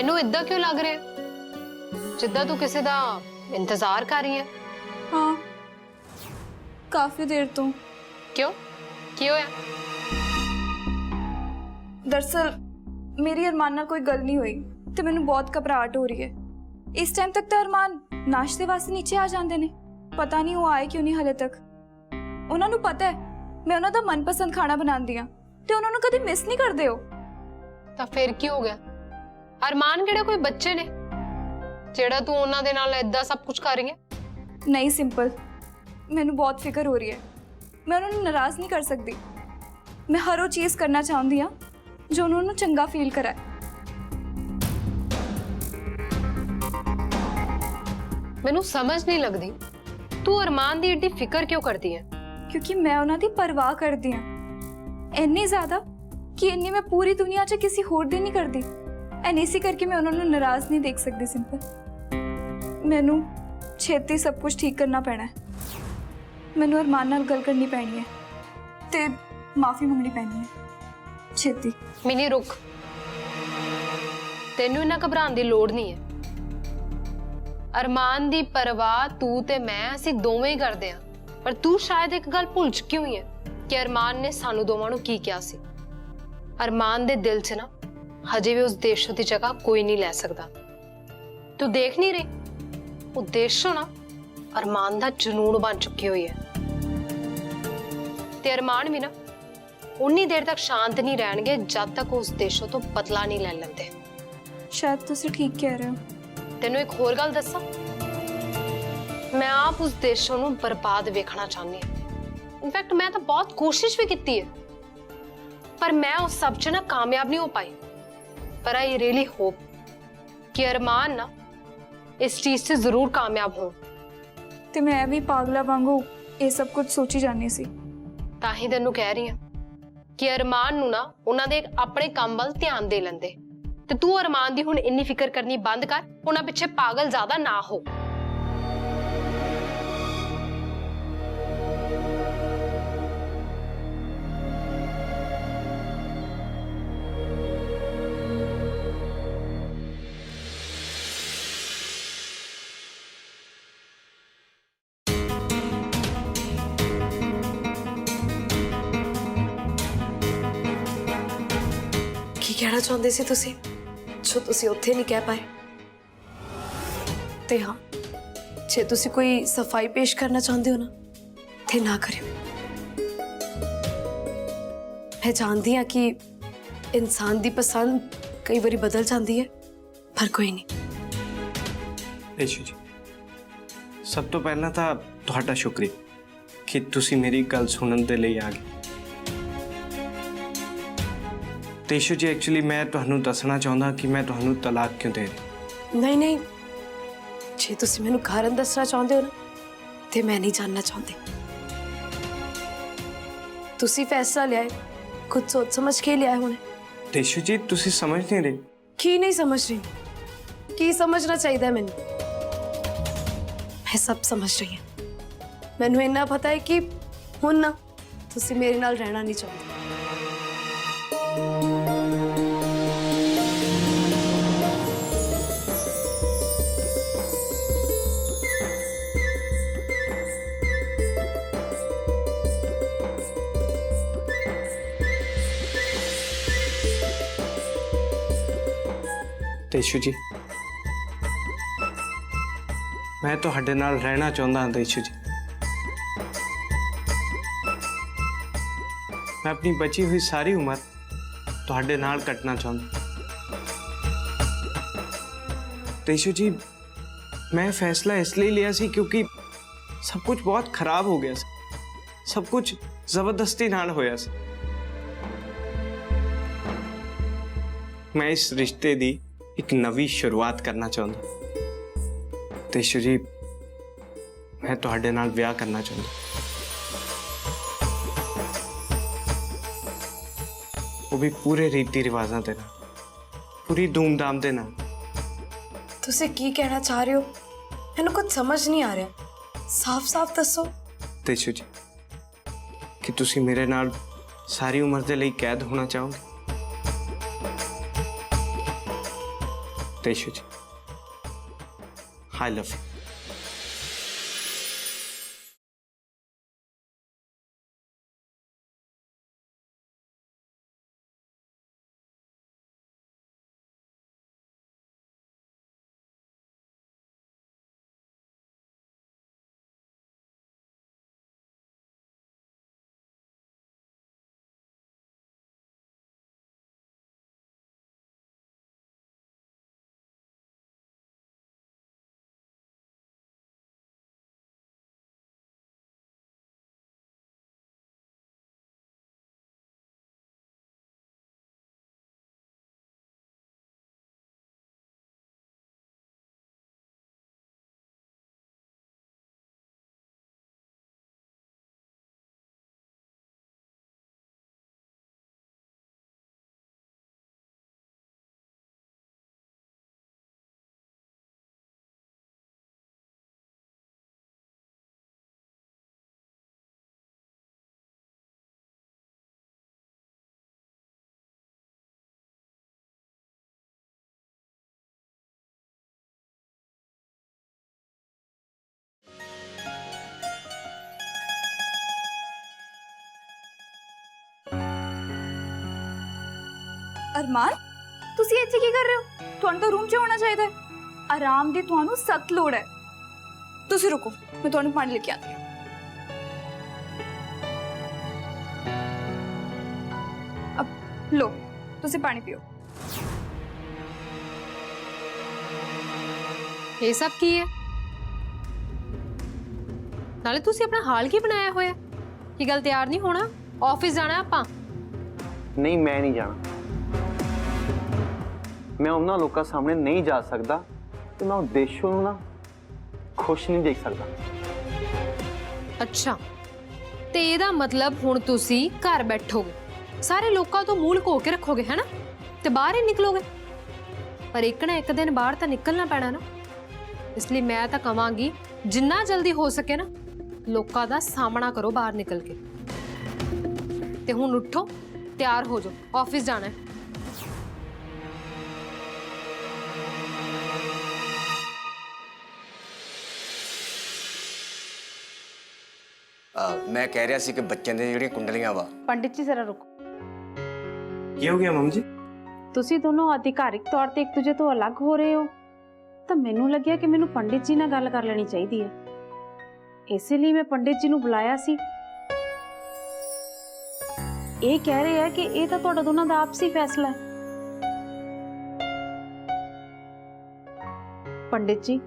तेनू इदा क्यों लग रहा है जिद्दां तू किसी दा इंतजार कर रही है? हाँ, काफी देर तो। क्यों की होया? दरअसल मेरी अरमान नाल कोई गल नहीं हुई ते मैनू बहुत घबराहट हो रही है। इस टाइम तक तो अरमान नाश्ते वास्ते नीचे आ जाते ने, पता नहीं वो आए क्यों नहीं हले तक। उन्होंने पता है मैं उन्हों दा मनपसंद खाना बनाती हाँ ते उन्होंने कभी मिस नहीं करते हो। तो फिर की हो गया? अरमान किहड़े कोई बच्चे ने जेड़ा तू उन्हां दे नाल इदा सब कुछ कर रही है? नहीं सिंपल, मैनू बहुत फिक्र हो रही है। मैं उन्होंने नाराज नहीं कर सकती। मैं हर वो चीज़ करना चाहती हाँ जो उन्होंने चंगा फील कराए। मैनू समझ नहीं लगती तू अरमान दी एडी फिक्र क्यों करती है? क्योंकि मैं उन्हों दी परवाह करती हाँ इन्नी ज्यादा कि इन्नी मैं पूरी दुनिया च किसी होर दी नहीं करती। एंड इसी करके मैं उन्होंने नाराज नहीं देख सकती। सिंपल मैनू छेती सब कुछ ठीक करना पैना है। मैनू अरमान नाल गल करनी पैनी है ते माफी मंगनी पैनी है छेती। मिनी रुक, तेनू इन्ना घबराने की लोड़ नहीं है। अरमान दी परवाह तू ते मैं असीं दोवें ही करदे हां, पर तू शायद एक गल भुल चुकी हुई है कि अरमान ने सानू दोवां नूं की किया सी। अरमान दे दिल च ना हजे भी उस देशों की जगह कोई नहीं लै सकदा। तू देख नहीं रही वो देशों ना अरमान दा जुनून बन चुकी हुई है ते अरमान भी ना उन्नी देर तक शांत नहीं रहणगे जब तक उस देशों तो बदला नहीं ले लेंदे। शायद तुसीं ठीक कह रहे हो। तेनू एक होर गल दस्सां, मैं आप उस देशों नूं बर्बाद वेखना चाहनी हां। इनफैक्ट मैं तो बहुत कोशिश भी की है, पर मैं उस सब च ना कामयाब नहीं हो पाई। पर आई रियली होप कि अरमान ना इस चीज से जरूर कामयाब हो। ते मैं भी पागला वांगू ये सब कुछ सोची जानी सी। ताही तेनू कह रही हां कि अरमान नूं ना उन्हां दे अपने काम वल ध्यान दे लेंदे ते तू अरमान दी हुण इन्नी फिक्र करनी बंद कर, उन्हां पिछे पागल ज्यादा ना हो। ਕੀ ਕਹਿਣਾ ਚਾਹੁੰਦੇ ਸੀ ਤੁਸੀਂ ਜੋ ਤੁਸੀਂ ਉੱਥੇ ਨਹੀਂ ਕਹਿ ਪਾਏ? ਤੇ ਹਾਂ, ਜੇ ਤੁਸੀਂ ਕੋਈ ਸਫਾਈ ਪੇਸ਼ ਕਰਨਾ ਚਾਹੁੰਦੇ ਹੋ ਨਾ ਤੇ ਨਾ ਕਰਿਓ। मैं जानती हाँ कि इंसान की पसंद कई बारी बदल जाती है, पर कोई नहीं। ईशू जी, सब तो पहला तो तुहाडा शुक्रिया कि तुसी मेरी गल सुनने के लिए आ गए। तो ईशू जी, एक्चुअली मैं तुहानू दसना चाहता कि मैं तुहानू तलाक क्यों दे रही। नहीं नहीं, जे तुसी मैनू कारण दसना चाहते हो ना तो मैं नहीं जानना चाहती। तुसी फैसला लिया है, खुद सोच समझ के लिया है होने। ईशू जी, तुसी समझ नहीं रही। की नहीं समझ रही? की समझना चाहिए मैनू? मैं सब समझ रही हूँ। मैनू इन्ना पता है कि हुण ना तुसी मेरे नाल रहना नहीं चाहते। ईशू जी, मैं तुहाडे नाल रहना चाहता हाँ। ईशू जी, मैं अपनी बची हुई सारी उम्र तुहाडे नाल कटना चाहता। ईशू जी, मैं फैसला इसलिए लिया सी क्योंकि सब कुछ बहुत खराब हो गया सी। सब कुछ जबरदस्ती नाल होया सी। मैं इस रिश्ते दी एक नवी शुरुआत करना चाहता। ईशू जी, मैं तुहाडे नाल ब्याह करना चाहता, वो भी पूरे रीति रिवाजां दे नाल, पूरी धूमधाम दे नाल। तुसी की कहना चाह रहे हो? मैनू कुछ समझ नहीं आ रहा, साफ साफ दसो। ईशू जी, कि तुसी मेरे नाल सारी उम्र दे लई कैद होना चाहोगे? तेशु जी, आई लव यू। ਅਰਮਾਨ, ਤੁਸੀਂ ਇੱਥੇ ਕੀ ਕਰ ਰਹੇ ਹੋ? ਤੁਹਾਨੂੰ ਤਾਂ ਰੂਮ 'ਚ ਹੋਣਾ ਚਾਹੀਦਾ ਹੈ। ਆਰਾਮ ਦੀ ਤੁਹਾਨੂੰ ਸਖਤ ਲੋੜ ਹੈ। ਤੁਸੀਂ ਰੁਕੋ, ਮੈਂ ਤੁਹਾਨੂੰ ਪਾਣੀ ਲੈ ਕੇ ਆਉਂਦੀ ਹਾਂ। ਅਬ ਲੋ, ਤੁਸੀਂ ਪਾਣੀ ਪੀਓ। ਇਹ ਸਭ ਕੀ ਹੈ? ਨਾਲੇ ਤੁਸੀਂ ਆਪਣਾ ਹਾਲ ਕੀ ਬਣਾਇਆ ਹੋਇਆ? ਕੀ ਗੱਲ ਤਿਆਰ ਨਹੀਂ ਹੋਣਾ? ਆਫਿਸ ਜਾਣਾ ਆਪਾਂ। नहीं मैं नहीं जाना। मैं उन्होंने लोगों सामने नहीं जा सकता तो मैं उद्देश्यों ना खुश नहीं देख सकता। ਅੱਛਾ, ਤੇ ਇਹਦਾ ਮਤਲਬ ਹੁਣ ਤੁਸੀਂ ਘਰ ਬੈਠੋਗੇ, ਸਾਰੇ ਲੋਕਾਂ ਤੋਂ ਮੂੰਹ ਲੁਕੋ ਕੇ ਰੱਖੋਗੇ, ਹੈ ਨਾ? ਤੇ ਬਾਹਰ ਹੀ ਨਿਕਲੋਗੇ। ਪਰ ਇੱਕ ਨਾ ਇੱਕ ਦਿਨ ਬਾਹਰ ਤਾਂ ਨਿਕਲਣਾ ਪੈਣਾ ਨਾ। ਇਸ ਲਈ ਮੈਂ ਤਾਂ ਕਵਾਂਗੀ ਜਿੰਨਾ ਜਲਦੀ ਹੋ ਸਕੇ ਨਾ ਲੋਕਾਂ ਦਾ ਸਾਹਮਣਾ ਕਰੋ ਬਾਹਰ ਨਿਕਲ ਕੇ। ਤੇ ਹੁਣ ਉੱਠੋ, ਤਿਆਰ ਹੋ ਜਾਓ, ਆਫਿਸ ਜਾਣਾ ਹੈ। मैं कह रहा सी कि बच्चों दी जिहड़ियां कुंडलियां वा पंडित जी जरा रुको। ये हो गया मम्मी जी? ਤੁਸੀਂ ਦੋਨੋਂ ਆਧਿਕਾਰਿਕ ਤੌਰ ਤੇ ਇੱਕ ਦੂਜੇ ਤੋਂ ਅਲੱਗ ਹੋ ਰਹੇ ਹੋ ਤਾਂ ਮੈਨੂੰ ਲੱਗਿਆ ਕਿ ਮੈਨੂੰ ਪੰਡਿਤ ਜੀ ਨਾਲ ਗੱਲ ਕਰ ਲੈਣੀ ਚਾਹੀਦੀ ਹੈ। ਇਸੇ ਲਈ ਮੈਂ ਪੰਡਿਤ ਜੀ ਨੂੰ ਬੁਲਾਇਆ ਸੀ। ਇਹ ਕਹਿ ਰਹੇ ਆ ਕਿ ਇਹ ਤਾਂ ਤੁਹਾਡਾ ਦੋਨਾਂ ਦਾ ਆਪਸੀ ਫੈਸਲਾ ਹੈ। ਪੰਡਿਤ ਜੀ,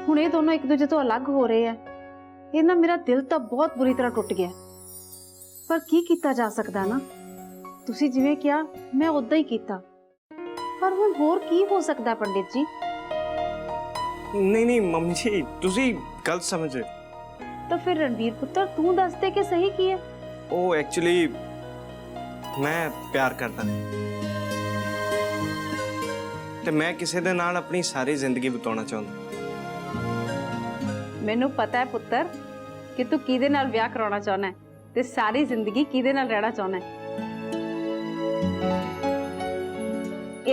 ਹੁਣ ਇਹ ਦੋਨੋਂ ਇੱਕ ਦੂਜੇ ਤੋਂ ਅਲੱਗ ਹੋ ਰਹੇ ਆ। ਇਹ ਨਾ ਮੇਰਾ ਦਿਲ ਤਾਂ ਬਹੁਤ ਬੁਰੀ ਤਰ੍ਹਾਂ ਟੁੱਟ ਗਿਆ। ਪਰ ਕੀ ਕੀਤਾ ਜਾ ਸਕਦਾ ਨਾ, ਤੁਸੀਂ ਜਿਵੇਂ ਕਿਹਾ ਮੈਂ ਉਦਾਂ ਹੀ ਕੀਤਾ। ਪਰ ਹੁਣ ਹੋਰ ਕੀ ਹੋ ਸਕਦਾ ਪੰਡਿਤ ਜੀ? नहीं नहीं मम्मी जी, तुसी गलत समझ रहे। ਤਾਂ ਫਿਰ ਰਣਵੀਰ ਪੁੱਤਰ ਤੂੰ ਦੱਸ ਦੇ ਕਿ ਸਹੀ ਕੀ ਹੈ? ਉਹ ਐਕਚੁਅਲੀ ਮੈਂ ਪਿਆਰ ਕਰਦਾ ਤੇ ਮੈਂ ਕਿਸੇ ਦੇ ਨਾਲ ਆਪਣੀ ਸਾਰੀ ਜ਼ਿੰਦਗੀ ਬਿਤਾਉਣਾ ਚਾਹੁੰਦਾ। ਮੈਨੂੰ ਪਤਾ ਹੈ ਪੁੱਤਰ ਕਿ ਤੂੰ ਕਿਹਦੇ ਨਾਲ ਵਿਆਹ ਕਰਾਉਣਾ ਚਾਹੁੰਦਾ ਹੈ ਤੇ ਸਾਰੀ ਜ਼ਿੰਦਗੀ ਕਿਹਦੇ ਨਾਲ ਰਹਿਣਾ ਚਾਹੁੰਦਾ ਹੈ।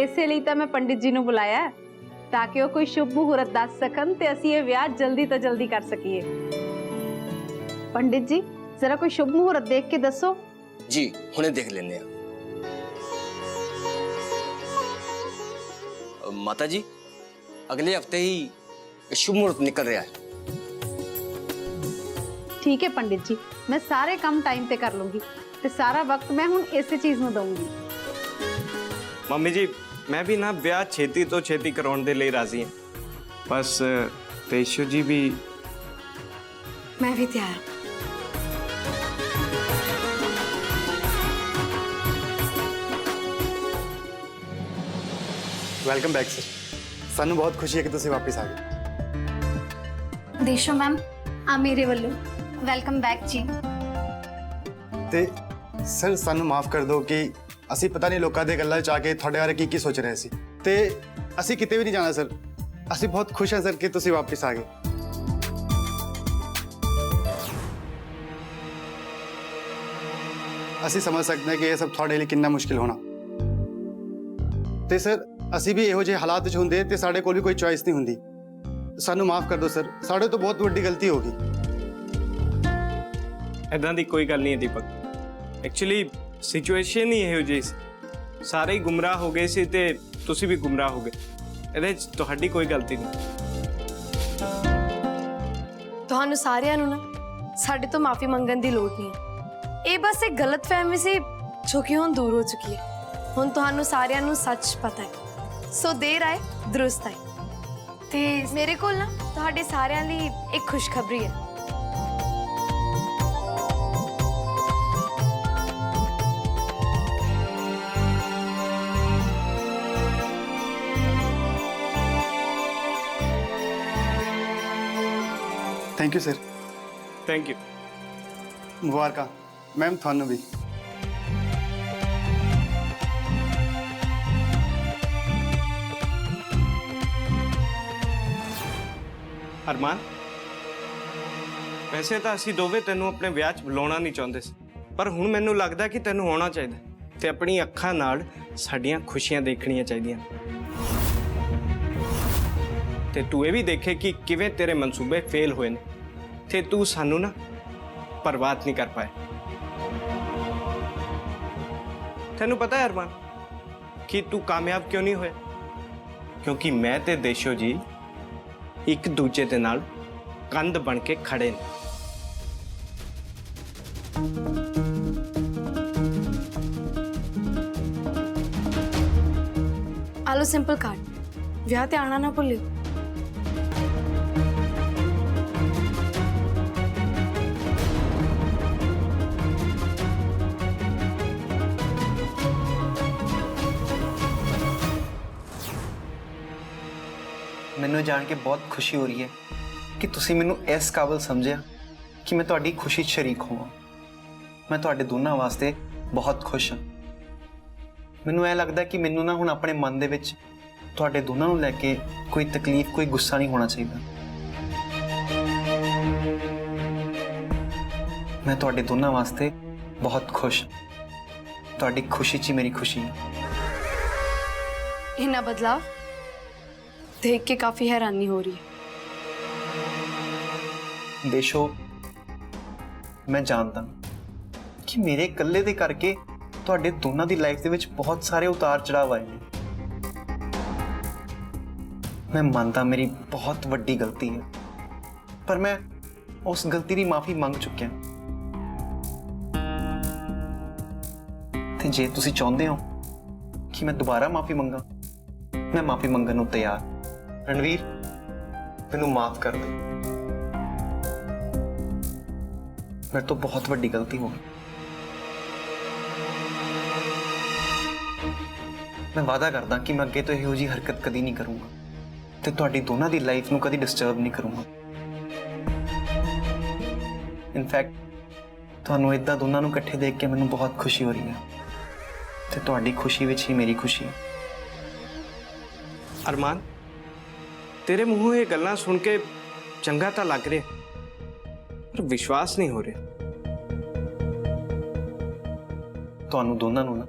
ਇਸੇ ਲਈ ਤਾਂ ਮੈਂ ਪੰਡਿਤ ਜੀ ਨੂੰ ਬੁਲਾਇਆ ਹੈ ਤਾਂ ਕਿ ਉਹ ਕੋਈ ਸ਼ੁਭ ਮੁਹੂਰਤ ਦੱਸ ਸਕਣ ਤੇ ਅਸੀਂ ਇਹ ਵਿਆਹ ਜਲਦੀ ਤੋਂ ਜਲਦੀ ਕਰ ਸਕੀਏ। ਪੰਡਿਤ ਜੀ, ਜ਼ਰਾ ਕੋਈ ਸ਼ੁਭ ਮੁਹੂਰਤ ਦੇਖ ਕੇ ਦੱਸੋ। जी हुणे देख लेने माता जी, अगले हफ्ते ही शुभ मुहूर्त निकल रहा है। ठीक है पंडित जी, मैं सारे काम टाइम पे कर लूंगी ते सारा वक्त मैं हुण इस चीज ਨੂੰ ਦਊਂਗੀ। ਮੰਮੀ ਜੀ, ਮੈਂ ਵੀ ਨਾ ਵਿਆਹ ਛੇਤੀ ਤੋਂ ਛੇਤੀ ਕਰਾਉਣ ਦੇ ਲਈ ਰਾਜ਼ੀ ਹਾਂ। ਬਸ ਤੇਸ਼ੂ ਜੀ ਵੀ। मैं भी तैयार हूं। Welcome back sir. ਸਾਨੂੰ ਬਹੁਤ ਖੁਸ਼ੀ ਹੈ ਕਿ ਤੁਸੀਂ ਵਾਪਸ ਆ ਗਏ। ਦੇਸ਼ੋ ਮੈਮ, ਆ ਮੇਰੇ ਵੱਲੋਂ ਵੈਲਕਮ ਬੈਕ ਜੀ। ਤੇ ਸਰ ਸਾਨੂੰ ਮਾਫ ਕਰ ਦਿਓ ਕਿ ਅਸੀਂ ਪਤਾ ਨਹੀਂ ਲੋਕਾਂ ਦੇ ਗੱਲਾਂ 'ਚ ਆ ਕੇ ਤੁਹਾਡੇ ਬਾਰੇ ਕੀ ਸੋਚ ਰਹੇ ਸੀ ਤੇ ਅਸੀਂ ਕਿਤੇ ਵੀ ਨਹੀਂ ਜਾਣਾ ਸਰ। ਅਸੀਂ ਬਹੁਤ ਖੁਸ਼ ਹਾਂ ਸਰ ਕਿ ਤੁਸੀਂ ਵਾਪਸ ਆ ਗਏ। ਅਸੀਂ ਸਮਝ ਸਕਦੇ ਹਾਂ ਕਿ ਇਹ ਸਭ ਤੁਹਾਡੇ ਲਈ ਕਿੰਨਾ ਮੁਸ਼ਕਿਲ ਹੋਣਾ। ਤੇ ਸਰ ਅਸੀਂ ਵੀ ਇਹੋ ਜਿਹੇ ਹਾਲਾਤ 'ਚ ਹੁੰਦੇ ਤੇ ਸਾਡੇ ਕੋਲ ਵੀ ਕੋਈ ਚੋਇਸ ਨਹੀਂ ਹੁੰਦੀ। ਸਾਨੂੰ ਮਾਫ ਕਰ ਦਿਓ ਸਰ, ਸਾਡੇ ਤੋਂ ਬਹੁਤ ਵੱਡੀ ਗਲਤੀ ਹੋ ਗਈ। ਇਦਾਂ ਦੀ ਕੋਈ ਗੱਲ ਨਹੀਂ ਹੈ ਦੀਪਕ। ਐਕਚੁਅਲੀ ਸਿਚੁਏਸ਼ਨ ਹੀ ਇਹੋ ਜਿਹੀ ਸੀ, ਸਾਰੇ ਹੀ ਗੁੰਮਰਾਹ ਹੋ ਗਏ ਸੀ ਤੇ ਤੁਸੀਂ ਵੀ ਗੁੰਮਰਾਹ ਹੋ ਗਏ। ਇਹਦੇ 'ਚ ਤੁਹਾਡੀ ਕੋਈ ਗਲਤੀ ਨਹੀਂ। ਤੁਹਾਨੂੰ ਸਾਰਿਆਂ ਨੂੰ ਨਾ ਸਾਡੇ ਤੋਂ ਮਾਫੀ ਮੰਗਣ ਦੀ ਲੋੜ ਨਹੀਂ ਹੈ। ਇਹ ਬਸ ਇੱਕ ਗਲਤਫਹਿਮੀ ਸੀ ਜੋ ਕਿ ਹੁਣ ਦੂਰ ਹੋ ਚੁੱਕੀ ਹੈ। ਹੁਣ ਤੁਹਾਨੂੰ ਸਾਰਿਆਂ ਨੂੰ ਸੱਚ ਪਤਾ ਹੈ, ਸੋ ਦੇਰ ਆਏ ਦਰੁਸਤ ਆਏ। ਤੇ ਮੇਰੇ ਕੋਲ ਨਾ ਤੁਹਾਡੇ ਸਾਰਿਆਂ ਲਈ ਇੱਕ ਖੁਸ਼ਖਬਰੀ ਹੈ। Thank you sir. Thank you. ਮੁਬਾਰਕਾਂ ਮੈਮ ਤੁਹਾਨੂੰ ਵੀ। ਅਰਮਾਨ, ਵੈਸੇ ਤਾਂ ਅਸੀਂ ਦੋਵੇਂ ਤੈਨੂੰ ਆਪਣੇ ਵਿਆਹ 'ਚ ਬੁਲਾਉਣਾ ਨਹੀਂ ਚਾਹੁੰਦੇ ਸੀ, ਪਰ ਹੁਣ ਮੈਨੂੰ ਲੱਗਦਾ ਕਿ ਤੈਨੂੰ ਆਉਣਾ ਚਾਹੀਦਾ ਤੇ ਆਪਣੀ ਅੱਖਾਂ ਨਾਲ ਸਾਡੀਆਂ ਖੁਸ਼ੀਆਂ ਦੇਖਣੀਆਂ ਚਾਹੀਦੀਆਂ। ਤੇ ਤੂੰ ਇਹ ਵੀ ਦੇਖੇ ਕਿ ਕਿਵੇਂ ਤੇਰੇ ਮਨਸੂਬੇ ਫੇਲ ਹੋਏ ਨੇ ਤੇ ਤੂੰ ਸਾਨੂੰ ਨਾ ਬਰਬਾਦ ਨਹੀਂ ਕਰ ਪਾਇਆ। ਤੈਨੂੰ ਪਤਾ ਹੈ ਅਰਮਾਨ ਕਿ ਤੂੰ ਕਾਮਯਾਬ ਕਿਉਂ ਨਹੀਂ ਹੋਇਆ? ਕਿਉਂਕਿ ਮੈਂ ਤੇ ਦੇਸ਼ੋ ਜੀ ਇੱਕ ਦੂਜੇ ਦੇ ਨਾਲ ਕੰਧ ਬਣ ਕੇ ਖੜੇ ਨੇ। ਆਲੋ ਸਿੰਪਲ ਕਾਰਡ, ਵਿਆਹ ਤੇ ਆਣਾ ਨਾ ਭੁੱਲਿਓ। ਮੈਨੂੰ ਜਾਣ ਕੇ ਬਹੁਤ ਖੁਸ਼ੀ ਹੋ ਰਹੀ ਹੈ ਕਿ ਤੁਸੀਂ ਮੈਨੂੰ ਇਸ ਕਾਬਿਲ ਸਮਝਿਆ ਕਿ ਮੈਂ ਤੁਹਾਡੀ ਖੁਸ਼ੀ 'ਚ ਸ਼ਰੀਕ ਹੋਵਾਂ। ਮੈਂ ਤੁਹਾਡੇ ਦੋਨਾਂ ਵਾਸਤੇ ਬਹੁਤ ਖੁਸ਼ ਹਾਂ। ਮੈਨੂੰ ਇਹ ਲੱਗਦਾ ਕਿ ਮੈਨੂੰ ਨਾ ਹੁਣ ਆਪਣੇ ਮਨ ਦੇ ਵਿੱਚ ਤੁਹਾਡੇ ਦੋਨਾਂ ਨੂੰ ਲੈ ਕੇ ਕੋਈ ਤਕਲੀਫ, ਕੋਈ ਗੁੱਸਾ ਨਹੀਂ ਹੋਣਾ ਚਾਹੀਦਾ। ਮੈਂ ਤੁਹਾਡੇ ਦੋਨਾਂ ਵਾਸਤੇ ਬਹੁਤ ਖੁਸ਼ ਹਾਂ। ਤੁਹਾਡੀ ਖੁਸ਼ੀ 'ਚ ਹੀ ਮੇਰੀ ਖੁਸ਼ੀ ਹੈ। इतना बदलाव देख के काफी हैरानी हो रही है। देशो, मैं जानता कि मेरे इकल्ले दे करके तुहाडे दोनों दी लाइफ दे विच बहुत सारे उतार चढ़ाव आए हैं। मैं मानता मेरी बहुत वड्डी गलती है, पर मैं उस गलती की माफी मंग चुकिया। ते जे तुसी चाहुंदे हो कि मैं दोबारा माफी मंगा, मैं माफी मंगण नूं तैयार। रणवीर, मैनूं माफ कर दे। मेरे तो बहुत वड्डी गलती हो गई। मैं वादा करदा कि मैं अगे तो इहो जी हरकत कदी नहीं करूंगा ते तुहाडी दोनों दी लाइफ नूं कदी डिस्टर्ब नहीं करूंगा। इनफैक्ट तुहानूं इदां दोनों नूं इकट्ठे देख के मैनूं बहुत खुशी हो रही है ते तुहाडी खुशी विच ही मेरी खुशी है। अरमान, तेरे मूंहों ये गल्लां सुन के चंगा तो लग रहा, पर विश्वास नहीं हो रहा। तुहानूं दोनों नूं ना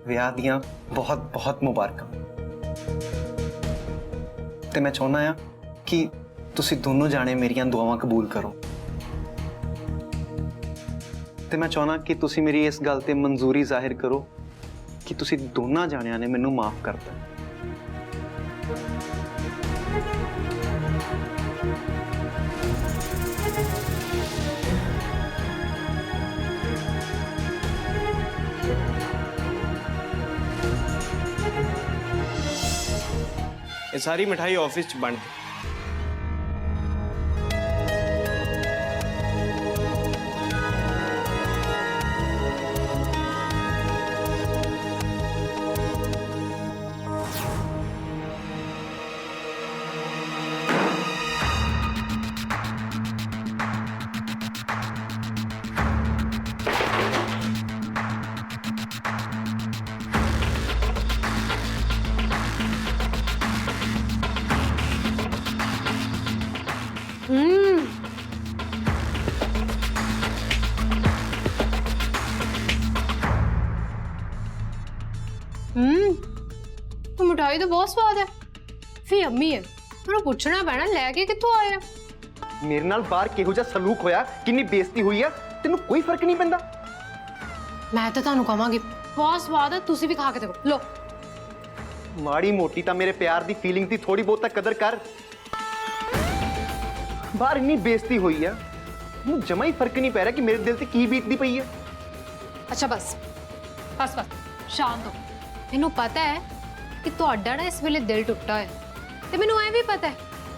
विआह दियां बहुत बहुत मुबारकां। ते मैं चाहुंदा आ कि तुसीं दोनों जाने मेरियां दुआवां कबूल करो ते मैं चाहुंदा कि तुसीं मेरी इस गल ते मंजूरी जाहिर करो कि तुसीं दोनों जाणियां ने मैनूं माफ करता। ये सारी मिठाई ऑफिस च बंद। मिठाई तो बहुत स्वाद है। फिर अम्मी है, मैं पूछना पैना लैके कित्थों आए हैं? ਮੇਰੇ ਨਾਲ ਬਾਹਰ ਕਿਹੋ ਜਿਹਾ ਸਲੂਕ ਹੋਇਆ, ਕਿੰਨੀ ਬੇਇੱਜ਼ਤੀ ਹੋਈ ਆ, ਤੈਨੂੰ ਕੋਈ ਫਰਕ ਨਹੀਂ ਪੈਂਦਾ। मैं तो ਤੁਹਾਨੂੰ ਕਹਾਂਗੀ ਬਹੁਤ ਸਵਾਦ ਹੈ, ਤੁਸੀਂ ਵੀ ਖਾ ਕੇ ਦੇਖੋ। लो ਮਾੜੀ ਮੋਟੀ ਤਾਂ ਮੇਰੇ ਪਿਆਰ ਦੀ ਫੀਲਿੰਗ ਦੀ ਥੋੜੀ ਬਹੁਤ ਤਾਂ ਕਦਰ ਕਰ। ਬਾਹਰ ਇੰਨੀ ਬੇਇੱਜ਼ਤੀ ਹੋਈ ਆ, ਮੈਨੂੰ ਜਮਾ ਹੀ ਫਰਕ ਨਹੀਂ ਪੈ ਰਿਹਾ ਕਿ ਮੇਰੇ ਦਿਲ ਤੇ ਕੀ ਬੀਤਦੀ ਪਈ ਆ। ਅੱਛਾ ਬਸ ਬਸ ਬਸ ਸ਼ਾਂਤ ਹੋ। ਮੈਨੂੰ ਪਤਾ ਹੈ ਕਿ ਤੁਹਾਡਾ ਨਾ ਇਸ ਵੇਲੇ ਦਿਲ ਟੁੱਟਾ ਹੈ ਤੇ ਮੈਨੂੰ ਇਹ ਵੀ ਪਤਾ ਹੈ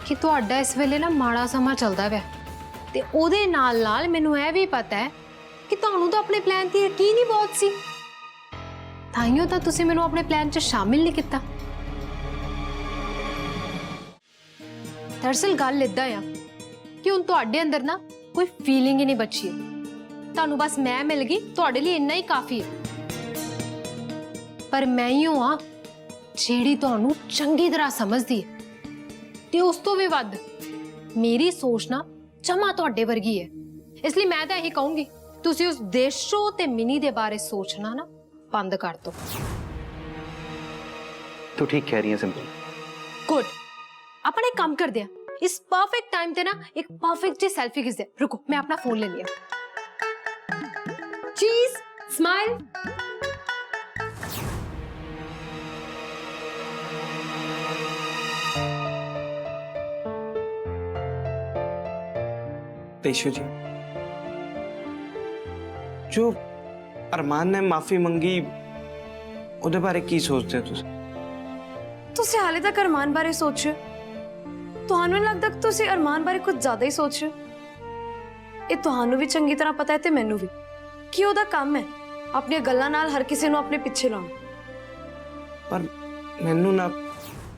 ਕਿ ਤੁਹਾਡਾ ਇਸ ਵੇਲੇ ਨਾ ਮਾੜਾ ਸਮਾਂ ਚੱਲਦਾ ਪਿਆ ਤੇ ਉਹਦੇ ਨਾਲ ਨਾਲ ਮੈਨੂੰ ਇਹ ਵੀ ਪਤਾ ਹੈ ਕਿ ਤੁਹਾਨੂੰ ਤਾਂ ਆਪਣੇ ਪਲਾਨ ਤੇ ਯਕੀਨ ਹੀ ਬਹੁਤ ਸੀ। ਤਾਈਓ ਤਾਂ ਤੁਸੀਂ ਮੈਨੂੰ ਆਪਣੇ ਪਲਾਨ 'ਚ ਸ਼ਾਮਿਲ ਨਹੀਂ ਕੀਤਾ। ਦਰਅਸਲ ਗੱਲ ਇਦਾਂ ਆ ਕਿ ਹੁਣ ਤੁਹਾਡੇ ਅੰਦਰ ਨਾ ਕੋਈ ਫੀਲਿੰਗ ਹੀ ਨਹੀਂ ਬਚੀ ਹੈ। ਤੁਹਾਨੂੰ ਬਸ ਮੈਂ ਮਿਲ ਗਈ, ਤੁਹਾਡੇ ਲਈ ਇੰਨਾ ਹੀ ਕਾਫੀ ਹੈ। ਪਰ ਮੈਂ ਹੀ ਹਾਂ ਜਿਹੜੀ ਤੁਹਾਨੂੰ ਚੰਗੀ ਤਰ੍ਹਾਂ ਸਮਝਦੀ ਹੈ ਤੇ ਉਸ ਤੋਂ ਵੀ ਵੱਧ ਮੇਰੀ ਸੋਚ ਨਾ ਜਮਾ ਤੁਹਾਡੇ ਵਰਗੀ ਹੈ। ਇਸ ਲਈ ਮੈਂ ਤਾਂ ਇਹੀ ਕਹੂੰਗੀ ਤੁਸੀਂ ਉਸ ਦੇਸ਼ੋ ਤੇ ਮਿਨੀ ਦੇ ਬਾਰੇ ਸੋਚਣਾ ਨਾ ਬੰਦ ਕਰ ਦਿਓ। ਤੂੰ ਠੀਕ ਕਹਿ ਰਹੀ ਹੈ ਸਿੰਪਲ। ਗੁੱਡ, ਆਪਣੇ ਕੰਮ ਕਰਦੇ ਆ। ਇਸ ਪਰਫेक्ट टाइम ਤੇ ਨਾ ਇੱਕ ਪਰਫेक्ट ਜੀ ਸੈਲਫੀ ਖਿੱਚਦੇ ਆ। ਰੁਕੋ ਮੈਂ ਆਪਣਾ ਫੋਨ ਲੈ ਲਿਆ। ਚੀਜ਼ स्माइल। देशो जी, जो अरमान ने माफी मंगी ਉਹਦੇ ਬਾਰੇ ਕੀ ਸੋਚਦੇ ਹੋ ਤੁਸੀਂ? ਤੁਸੀਂ ਹਾਲੇ ਤੱਕ ਅਰਮਾਨ ਬਾਰੇ ਸੋਚਿਓ? ਤੁਹਾਨੂੰ ਨਹੀਂ ਲੱਗਦਾ ਕਿ ਤੁਸੀਂ ਅਰਮਾਨ ਬਾਰੇ ਕੁਝ ਜ਼ਿਆਦਾ ਹੀ ਸੋਚਿਓ? ਇਹ ਤੁਹਾਨੂੰ ਵੀ ਚੰਗੀ ਤਰ੍ਹਾਂ ਪਤਾ ਹੈ ਤੇ ਮੈਨੂੰ ਵੀ ਕਿ ਉਹਦਾ ਕੰਮ ਹੈ ਆਪਣੀਆਂ ਗੱਲਾਂ ਨਾਲ ਹਰ ਕਿਸੇ ਨੂੰ ਆਪਣੇ ਪਿੱਛੇ ਲਾਉਣਾ। ਪਰ ਮੈਨੂੰ ਨਾ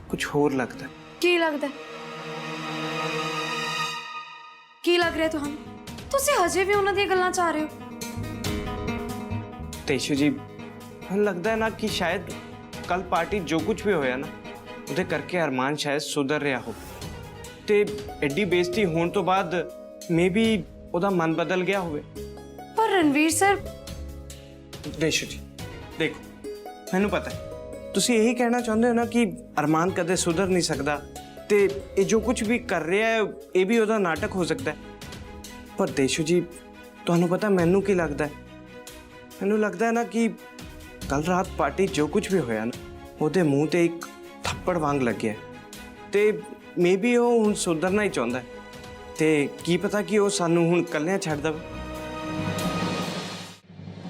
ਕੁਝ ਹੋਰ ਲੱਗਦਾ। ਕੀ ਲੱਗਦਾ? ਕੀ ਲੱਗ ਰਿਹਾ ਤੁਹਾਨੂੰ? ਤੁਸੀਂ ਹਜੇ ਵੀ ਉਹਨਾਂ ਦੀਆਂ ਗੱਲਾਂ 'ਚ ਆ ਰਹੇ ਹੋ? ਦੇਸ਼ੋ ਜੀ, ਮੈਨੂੰ ਲੱਗਦਾ ਹੈ ਨਾ ਕਿ ਸ਼ਾਇਦ ਕੱਲ ਪਾਰਟੀ ਜੋ ਕੁਝ ਵੀ ਹੋਇਆ ਨਾ ਉਹਦੇ ਕਰਕੇ ਅਰਮਾਨ ਸ਼ਾਇਦ ਸੁਧਰ ਰਿਹਾ ਹੋ ਤੇ ਐਡੀ ਬੇਇੱਜ਼ਤੀ ਹੋਣ ਤੋਂ ਬਾਅਦ ਮੇਬੀ ਉਹਦਾ ਮਨ ਬਦਲ ਗਿਆ ਹੋਵੇ। ਪਰ ਰਣਵੀਰ ਸਰ। ਦੇਸ਼ੋ ਜੀ ਦੇਖੋ, ਮੈਨੂੰ ਪਤਾ ਹੈ ਤੁਸੀਂ ਇਹੀ ਕਹਿਣਾ ਚਾਹੁੰਦੇ ਹੋ ਨਾ ਕਿ ਅਰਮਾਨ ਕਦੇ ਸੁਧਰ ਨਹੀਂ ਸਕਦਾ ਤੇ ਇਹ ਜੋ ਕੁਝ ਵੀ ਕਰ ਰਿਹਾ ਹੈ ਇਹ ਵੀ ਉਹਦਾ ਨਾਟਕ ਹੋ ਸਕਦਾ ਹੈ। ਪਰ ਦੇਸ਼ੋ ਜੀ, ਤੁਹਾਨੂੰ ਪਤਾ ਮੈਨੂੰ ਕੀ ਲੱਗਦਾ ਹੈ? ਮੈਨੂੰ ਲੱਗਦਾ ਹੈ ਨਾ ਕਿ ਕੱਲ ਰਾਤ ਪਾਰਟੀ ਜੋ ਕੁਝ ਵੀ ਹੋਇਆ ਨਾ ਉਹਦੇ ਮੂੰਹ ਤੇ ਇੱਕ ਥੱਪੜ ਵਾਂਗ ਲੱਗਿਆ ਤੇ ਮੇਬੀ ਉਹ ਹੁਣ ਸੁਧਰਨਾ ਹੀ ਚਾਹੁੰਦਾ ਤੇ ਕੀ ਪਤਾ ਕਿ ਉਹ ਸਾਨੂੰ ਹੁਣ ਇਕੱਲਿਆਂ ਛੱਡ ਦੇਵੇ।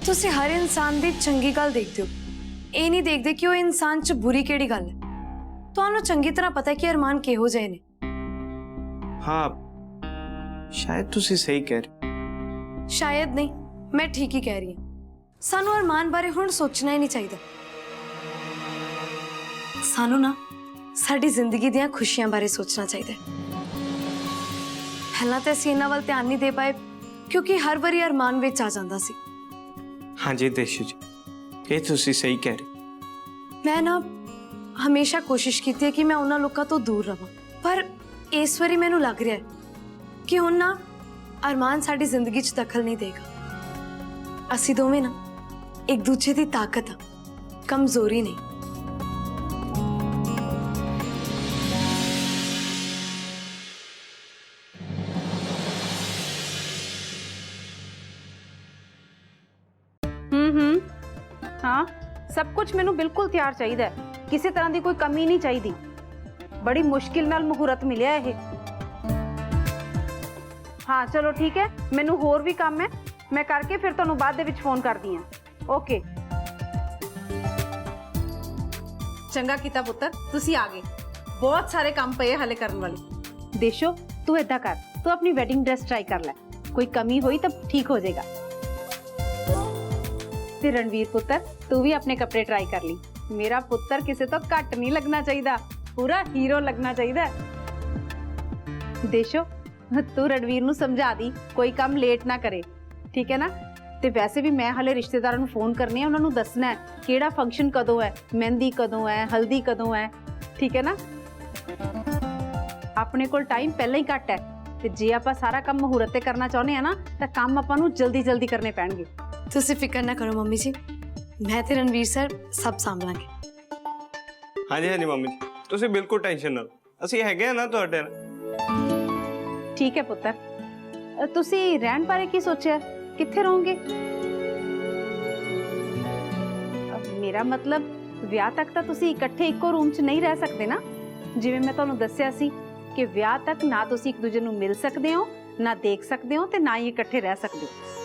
ਤੁਸੀਂ ਹਰ ਇਨਸਾਨ ਦੀ ਚੰਗੀ ਗੱਲ ਦੇਖਦੇ ਹੋ, ਇਹ ਨਹੀਂ ਦੇਖਦੇ ਕਿ ਉਹ ਇਨਸਾਨ 'ਚ ਬੁਰੀ ਕਿਹੜੀ ਗੱਲ ਹੈ। ਤੁਹਾਨੂੰ ਚੰਗੀ ਤਰ੍ਹਾਂ ਪਤਾ ਹੈ ਕਿ ਅਰਮਾਨ ਕਿਹੋ ਜਿਹੇ ਨੇ। ਹਾਂ, ਸ਼ਾਇਦ ਤੁਸੀਂ ਸਹੀ ਕਹਿ ਰਹੇ। ਸ਼ਾਇਦ ਨਹੀਂ, ਮੈਂ ਠੀਕ ਹੀ ਕਹਿ ਰਹੀ ਹਾਂ। ਸਾਨੂੰ ਅਰਮਾਨ ਬਾਰੇ ਹੁਣ ਸੋਚਣਾ ਹੀ ਨਹੀਂ ਚਾਹੀਦਾ। ਸਾਨੂੰ ਨਾ ਸਾਡੀ ਜ਼ਿੰਦਗੀ ਦੀਆਂ ਖੁਸ਼ੀਆਂ ਬਾਰੇ ਸੋਚਣਾ ਚਾਹੀਦਾ ਹੈ। ਪਹਿਲਾਂ ਤਾਂ ਅਸੀਂ ਇਹਨਾਂ ਵੱਲ ਧਿਆਨ ਨਹੀਂ ਦੇ ਪਾਏ ਕਿਉਂਕਿ ਹਰ ਵਾਰੀ ਅਰਮਾਨ ਵਿੱਚ ਆ ਜਾਂਦਾ ਸੀ। ਹਾਂਜੀ ਦੇਸ਼ੂ ਜੀ, ਇਹ ਤੁਸੀਂ ਸਹੀ ਕਹਿ ਰਹੇ। ਮੈਂ ਨਾ ਹਮੇਸ਼ਾ ਕੋਸ਼ਿਸ਼ ਕੀਤੀ ਹੈ ਕਿ ਮੈਂ ਉਹਨਾਂ ਲੋਕਾਂ ਤੋਂ ਦੂਰ ਰਹਾਂ, ਪਰ ਇਸ ਵਾਰੀ ਮੈਨੂੰ ਲੱਗ ਰਿਹਾ ਹੈ ਕਿ ਹੁਣ ਨਾ ਅਰਮਾਨ ਸਾਡੀ ਜ਼ਿੰਦਗੀ 'ਚ ਦਖਲ ਨਹੀਂ ਦੇਗਾ। ਅਸੀਂ ਦੋਵੇਂ ਨਾ ਇੱਕ ਦੂਜੇ ਦੀ ਤਾਕਤ ਆ, ਕਮਜ਼ੋਰੀ ਨਹੀਂ। हाँ, सब कुछ मैनू बिल्कुल तैयार चाहिए है। किसी तरह की कोई कमी नहीं चाहिए। बड़ी मुश्किल नाल मुहूर्त मिलिया है। हाँ चलो ठीक है, मैनू होर भी काम है, मैं करके फिर तुहानू बाद दे विच फोन करदी हां। ओके, चंगा कीता पुत्तर, तुसी आ गए। बहुत सारे काम पे हले करन वाले। देशो, तू इदा कर, तू अपनी वेडिंग ड्रेस ट्राई कर ले, कोई कमी हुई तब ठीक हो जाएगा। ते रणवीर पुत्र, तू भी अपने कपड़े ट्राई कर ली। मेरा पुत्र किसी तो घट नहीं लगना चाहिए, पूरा हीरो लगना चाहिए। देशो, तू रणवीर नू समझा दी कोई काम लेट ना करे, ठीक है ना? ते वैसे भी मैं हाले रिश्तेदारां नू फोन करने, उन्हां नू दसना है किहड़ा फंक्शन कदों है, मेहंदी कदों है, हल्दी कदों है, ठीक है ना? अपने कोल टाइम पहले ही घट है ते जे आपां सारा काम मुहूर्त ते करना चाहुंदे आ ना तां काम आपां नू जल्दी जल्दी करने पैणगे। ਤੁਸੀਂ ਫਿਕਰ ਨਾ ਕਰੋ ਮੰਮੀ ਜੀ, ਮੈਂ ਤੇ ਰਣਵੀਰ ਸਰ ਸਭ ਸੰਭਲਾਂਗੇ। ਹਾਂਜੀ ਹਾਂਜੀ ਮੰਮੀ ਜੀ, ਤੁਸੀਂ ਬਿਲਕੁਲ ਟੈਨਸ਼ਨ ਨਾ ਲਓ, ਅਸੀਂ ਹੈਗੇ ਆ ਨਾ ਤੁਹਾਡੇ ਨਾਲ। ਠੀਕ ਹੈ ਪੁੱਤਰ। ਤੁਸੀਂ ਰਹਿਣ ਬਾਰੇ ਕੀ ਸੋਚਿਆ? ਕਿੱਥੇ ਰਹੋਗੇ? ਮੇਰਾ ਮਤਲਬ ਵਿਆਹ ਤੱਕ ਤਾਂ ਤੁਸੀਂ ਇਕੱਠੇ ਇੱਕੋ ਰੂਮ 'ਚ ਨਹੀਂ ਰਹਿ ਸਕਦੇ ਨਾ। ਜਿਵੇਂ ਮੈਂ ਤੁਹਾਨੂੰ ਦੱਸਿਆ ਸੀ ਕਿ ਵਿਆਹ ਤੱਕ ਨਾ ਤੁਸੀਂ ਇੱਕ ਦੂਜੇ ਨੂੰ ਮਿਲ ਸਕਦੇ ਹੋ, ਨਾ ਦੇਖ ਸਕਦੇ ਹੋ, ਤੇ ਨਾ ਹੀ ਇਕੱਠੇ ਰਹਿ ਸਕਦੇ ਹੋ।